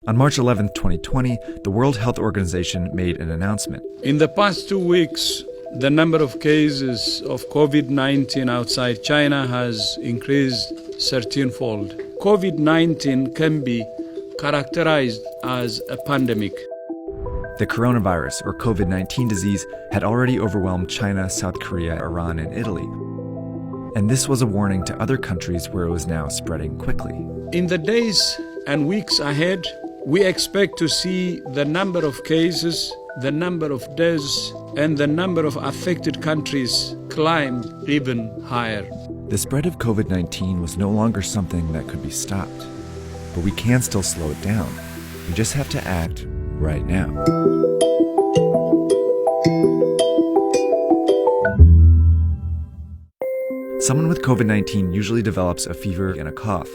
On March 11, 2020, the World Health Organization made an announcement. In the past 2 weeks, the number of cases of COVID-19 outside China has increased 13-fold. COVID-19 can be characterized as a pandemic. The Carona Virus, or COVID-19 disease, had already overwhelmed China, South Korea, Iran, and Italy. And this was a warning to other countries where it was now spreading quickly. In the days and weeks ahead, we expect to see the number of cases, the number of deaths, and the number of affected countries climb even higher. The spread of COVID-19 was no longer something that could be stopped. But we can still slow it down. We just have to act right now. Someone with COVID-19 usually develops a fever and a cough.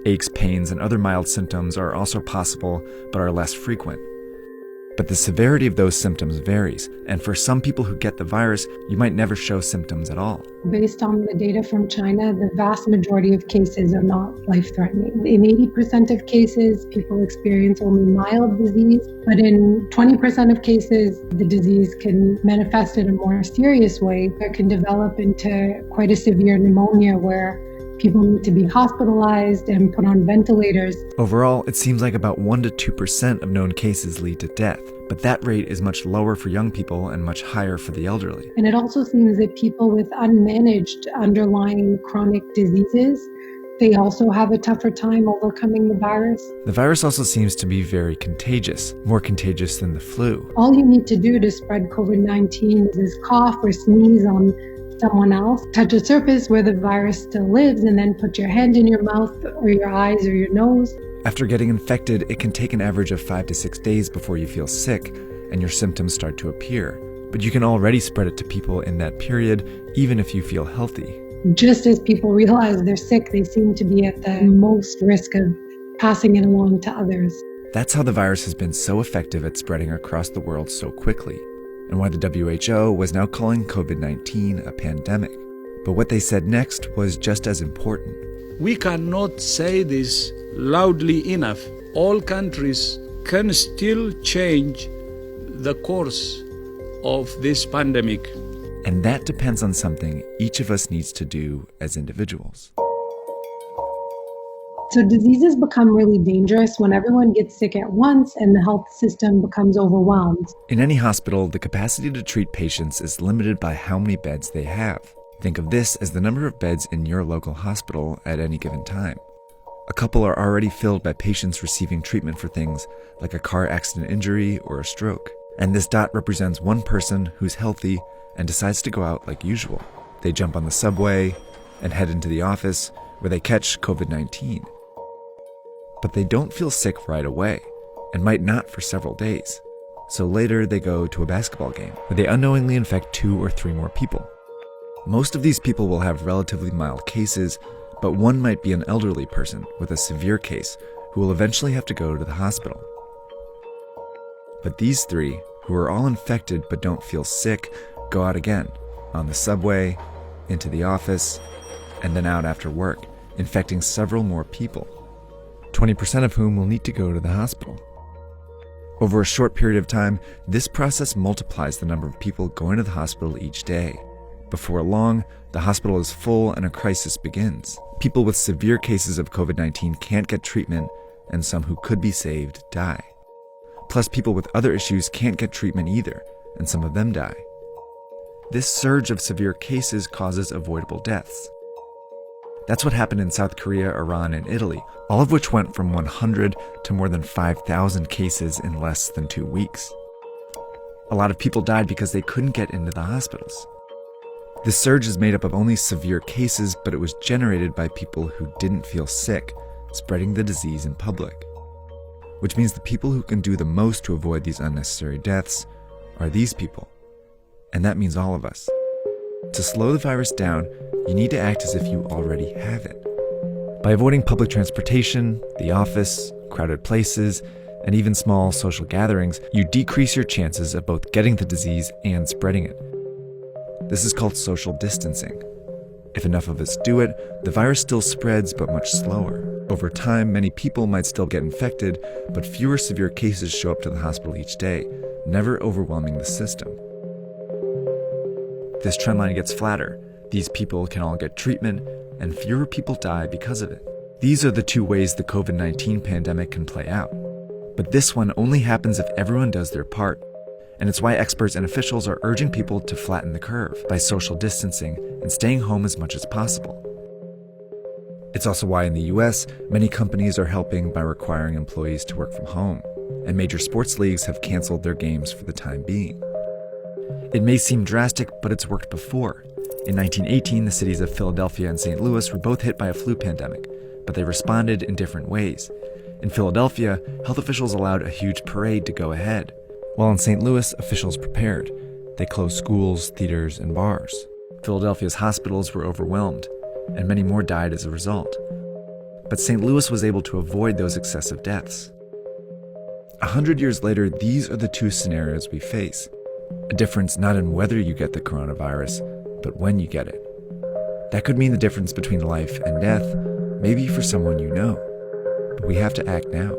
Aches, pains, and other mild symptoms are also possible, but are less frequent. But the severity of those symptoms varies, and for some people who get the virus, you might never show symptoms at all. Based on the data from China, the vast majority of cases are not life-threatening. In 80% of cases, people experience only mild disease, but in 20% of cases, the disease can manifest in a more serious way. It can develop into quite a severe pneumonia where people need to be hospitalized and put on ventilators. Overall, it seems like about 1 to 2% of known cases lead to death, but that rate is much lower for young people and much higher for the elderly. And it also seems that people with unmanaged underlying chronic diseases, they also have a tougher time overcoming the virus. The virus also seems to be very contagious, more contagious than the flu. All you need to do to spread COVID-19 is cough or sneeze on someone else, touch a surface where the virus still lives, and then put your hand in your mouth or your eyes or your nose. After getting infected, it can take an average of 5 to 6 days before you feel sick and your symptoms start to appear. But you can already spread it to people in that period, even if you feel healthy. Just as people realize they're sick, they seem to be at the most risk of passing it along to others. That's how the virus has been so effective at spreading across the world so quickly, and why the WHO was now calling COVID-19 a pandemic. But what they said next was just as important. We cannot say this loudly enough. All countries can still change the course of this pandemic. And that depends on something each of us needs to do as individuals. So diseases become really dangerous when everyone gets sick at once and the health system becomes overwhelmed. In any hospital, the capacity to treat patients is limited by how many beds they have. Think of this as the number of beds in your local hospital at any given time. A couple are already filled by patients receiving treatment for things like a car accident injury or a stroke. And this dot represents one person who's healthy and decides to go out like usual. They jump on the subway and head into the office where they catch COVID-19. But they don't feel sick right away and might not for several days. So later they go to a basketball game where they unknowingly infect 2 or 3 more people. Most of these people will have relatively mild cases, but one might be an elderly person with a severe case who will eventually have to go to the hospital. But these 3, who are all infected but don't feel sick, go out again, on the subway, into the office, and then out after work, infecting several more people, 20% of whom will need to go to the hospital. Over a short period of time, this process multiplies the number of people going to the hospital each day. Before long, the hospital is full and a crisis begins. People with severe cases of COVID-19 can't get treatment, and some who could be saved die. Plus, people with other issues can't get treatment either, and some of them die. This surge of severe cases causes avoidable deaths. That's what happened in South Korea, Iran, and Italy, all of which went from 100 to more than 5,000 cases in less than 2 weeks. A lot of people died because they couldn't get into the hospitals. This surge is made up of only severe cases, but it was generated by people who didn't feel sick, spreading the disease in public. Which means the people who can do the most to avoid these unnecessary deaths are these people. And that means all of us. To slow the virus down, you need to act as if you already have it. By avoiding public transportation, the office, crowded places, and even small social gatherings, you decrease your chances of both getting the disease and spreading it. This is called social distancing. If enough of us do it, the virus still spreads, but much slower. Over time, many people might still get infected, but fewer severe cases show up to the hospital each day, never overwhelming the system. This trendline gets flatter. These people can all get treatment, and fewer people die because of it. These are the two ways the COVID-19 pandemic can play out. But this one only happens if everyone does their part. And it's why experts and officials are urging people to flatten the curve by social distancing and staying home as much as possible. It's also why in the US, many companies are helping by requiring employees to work from home, and major sports leagues have canceled their games for the time being. It may seem drastic, but it's worked before. In 1918, the cities of Philadelphia and St. Louis were both hit by a flu pandemic, but they responded in different ways. In Philadelphia, health officials allowed a huge parade to go ahead, while in St. Louis, officials prepared. They closed schools, theaters, and bars. Philadelphia's hospitals were overwhelmed, and many more died as a result. But St. Louis was able to avoid those excessive deaths. 100 years later, these are the two scenarios we face. A difference not in whether you get the coronavirus, but when you get it. That could mean the difference between life and death, maybe for someone you know. But we have to act now.